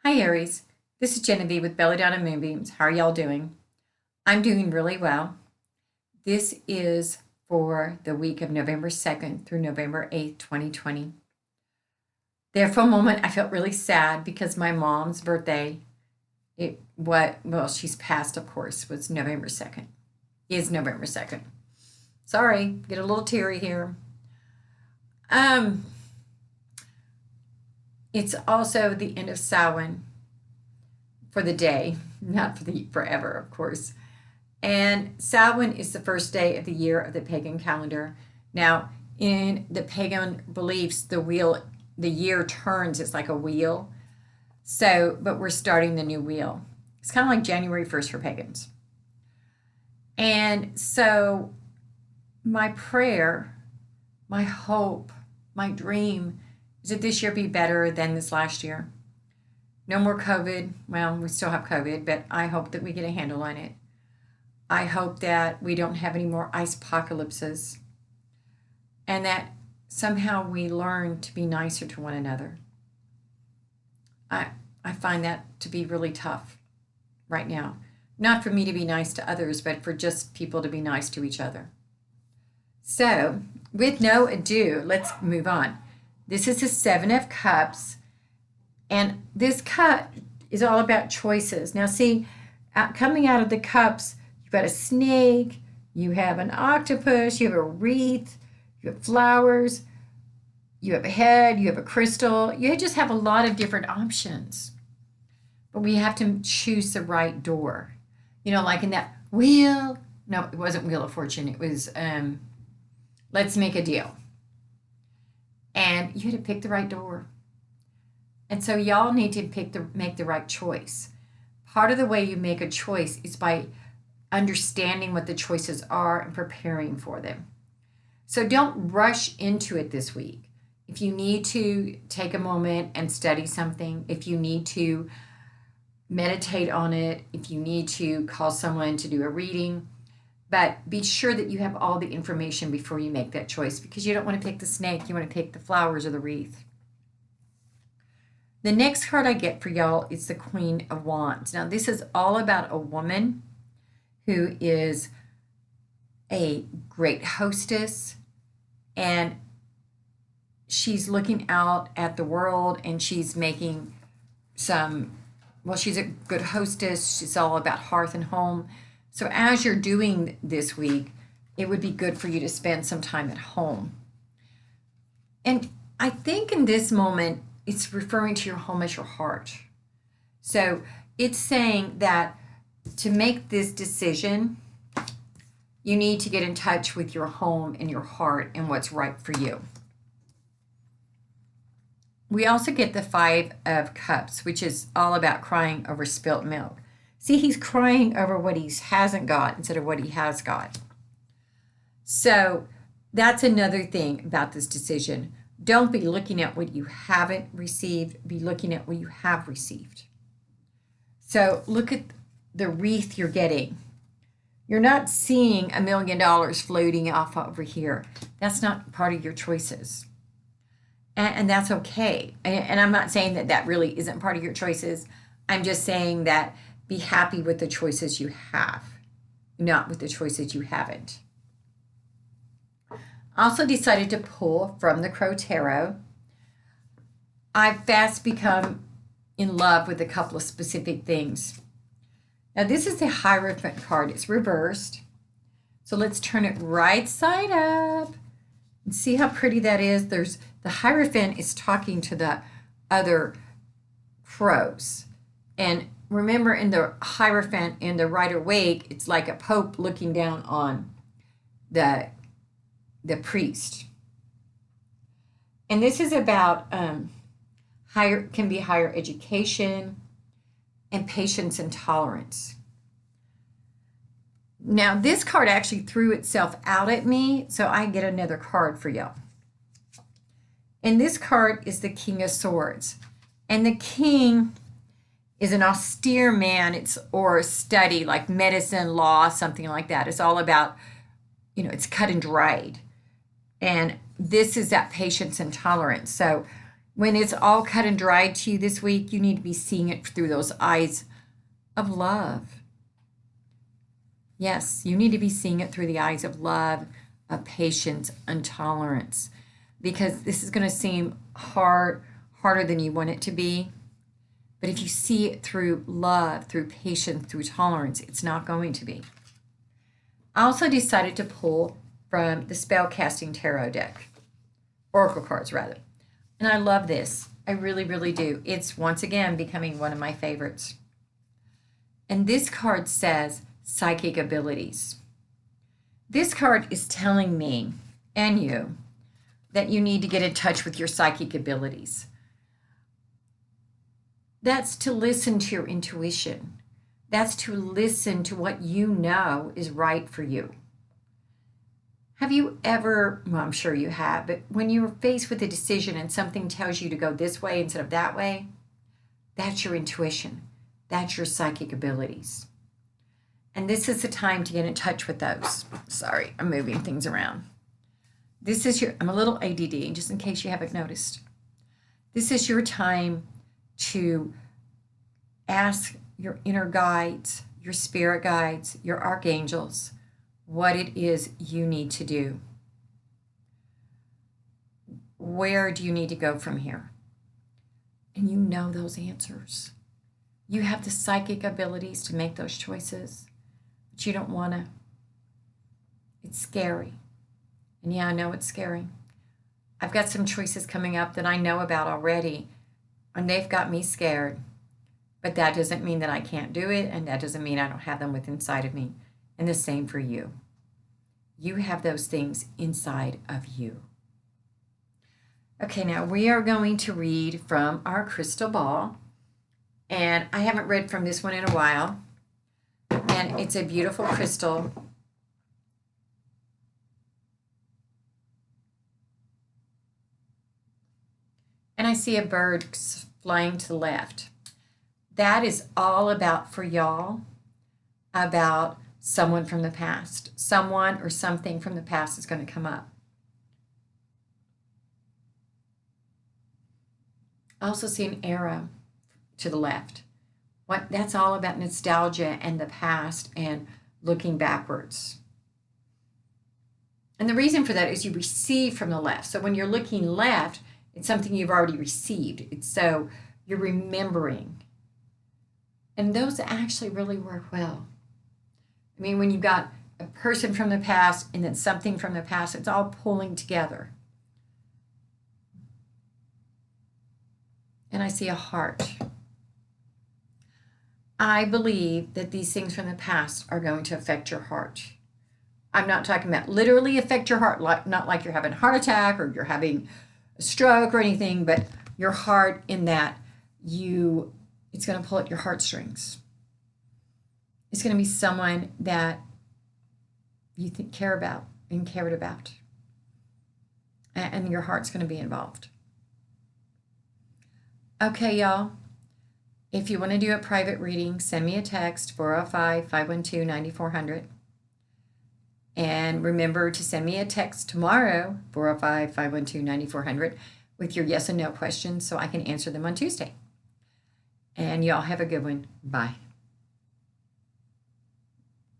Hi, Aries. This is Genevieve with Belladonna and Moonbeams. How are y'all doing? I'm doing really well. This is for the week of November 2nd through November 8th, 2020. There for a moment, I felt really sad because my mom's birthday, she's passed, of course, was November 2nd, is November 2nd. Sorry, get a little teary here. Um, it's also the end of Samhain for the day, not for the forever, of course. And Samhain is the first day of the year of the pagan calendar. Now, in the pagan beliefs, the year turns. It's like a wheel. But we're starting the new wheel. It's kind of like January 1st for pagans. And so, my prayer, my hope, my dream is that this year be better than this last year. No more COVID. Well, we still have COVID, but I hope that we get a handle on it. I hope that we don't have any more ice-pocalypses and that somehow we learn to be nicer to one another. I find that to be really tough right now. Not for me to be nice to others, but for just people to be nice to each other. So, with no ado, let's move on. This is the Seven of Cups, and this cup is all about choices. Now, see, coming out of the cups, you've got a snake, you have an octopus, you have a wreath, you have flowers, you have a head, you have a crystal. You just have a lot of different options. But we have to choose the right door. You know, like in that wheel. No, it wasn't Wheel of Fortune. It was Let's Make a Deal. And you had to pick the right door. And so y'all need to make the right choice. Part of the way you make a choice is by understanding what the choices are and preparing for them. So don't rush into it this week. If you need to take a moment and study something, if you need to meditate on it, if you need to call someone to do a reading, but be sure that you have all the information before you make that choice, because you don't want to pick the snake, you want to pick the flowers or the wreath. The next card I get for y'all is the Queen of Wands. Now, this is all about a woman who is a great hostess, and she's looking out at the world and she's making she's a good hostess. She's all about hearth and home. So as you're doing this week, it would be good for you to spend some time at home. And I think in this moment, it's referring to your home as your heart. So it's saying that to make this decision, you need to get in touch with your home and your heart and what's right for you. We also get the Five of Cups, which is all about crying over spilt milk. See, he's crying over what he hasn't got instead of what he has got. So that's another thing about this decision. Don't be looking at what you haven't received. Be looking at what you have received. So look at the wreath you're getting. You're not seeing $1 million floating off over here. That's not part of your choices. And that's okay. And I'm not saying that that really isn't part of your choices. I'm just saying that be happy with the choices you have, not with the choices you haven't. I also decided to pull from the Crow Tarot. I've fast become in love with a couple of specific things. Now, this is the Hierophant card. It's reversed. So let's turn it right side up and see how pretty that is. The Hierophant is talking to the other crows. And remember, in the Hierophant, in the Rider-Waite, it's like a pope looking down on the priest. And this is about can be higher education and patience and tolerance. Now, this card actually threw itself out at me, so I get another card for y'all. And this card is the King of Swords. And the king is an austere man, or a study like medicine, law, something like that. It's all about, it's cut and dried. And this is that patience and tolerance. So When it's all cut and dried to you this week, you need to be seeing it through those eyes of love. Yes, you need to be seeing it through the eyes of love, of patience, and tolerance, because this is going to seem harder than you want it to be. But if you see it through love, through patience, through tolerance, it's not going to be. I also decided to pull from the Spellcasting Tarot deck, Oracle cards rather. And I love this. I really, really do. It's once again becoming one of my favorites. And this card says psychic abilities. This card is telling me and you that you need to get in touch with your psychic abilities. That's to listen to your intuition. That's to listen to what you know is right for you. Have you ever, well, I'm sure you have, but when you're faced with a decision and something tells you to go this way instead of that way, that's your intuition. That's your psychic abilities. And this is the time to get in touch with those. Sorry, I'm moving things around. This is I'm a little ADD, just in case you haven't noticed. This is your time to ask your inner guides, your spirit guides, your archangels, what it is you need to do. Where do you need to go from here? And you know those answers. You have the psychic abilities to make those choices, but you don't want to. It's scary. And yeah, I know it's scary. I've got some choices coming up that I know about already, and they've got me scared. But that doesn't mean that I can't do it, and that doesn't mean I don't have them within inside of me. And the same for you. You have those things inside of you. Okay, now we are going to read from our crystal ball. And I haven't read from this one in a while. And it's a beautiful crystal. And I see a bird flying to the left. That is all about for y'all, about someone from the past. Someone or something from the past is going to come up. I also see an arrow to the left. That's all about nostalgia and the past and looking backwards. And the reason for that is you receive from the left. So when you're looking left, it's something you've already received. So you're remembering. And those actually really work well. I mean, when you've got a person from the past and then something from the past, it's all pulling together. And I see a heart. I believe that these things from the past are going to affect your heart. I'm not talking about literally affect your heart, not like you're having a heart attack or you're having a stroke or anything, but your heart in that it's going to pull at your heartstrings. It's going to be someone that you care about and cared about. And your heart's going to be involved. Okay, y'all. If you want to do a private reading, send me a text, 405-512-9400. And remember to send me a text tomorrow, 405-512-9400, with your yes and no questions so I can answer them on Tuesday. And y'all have a good one. Bye.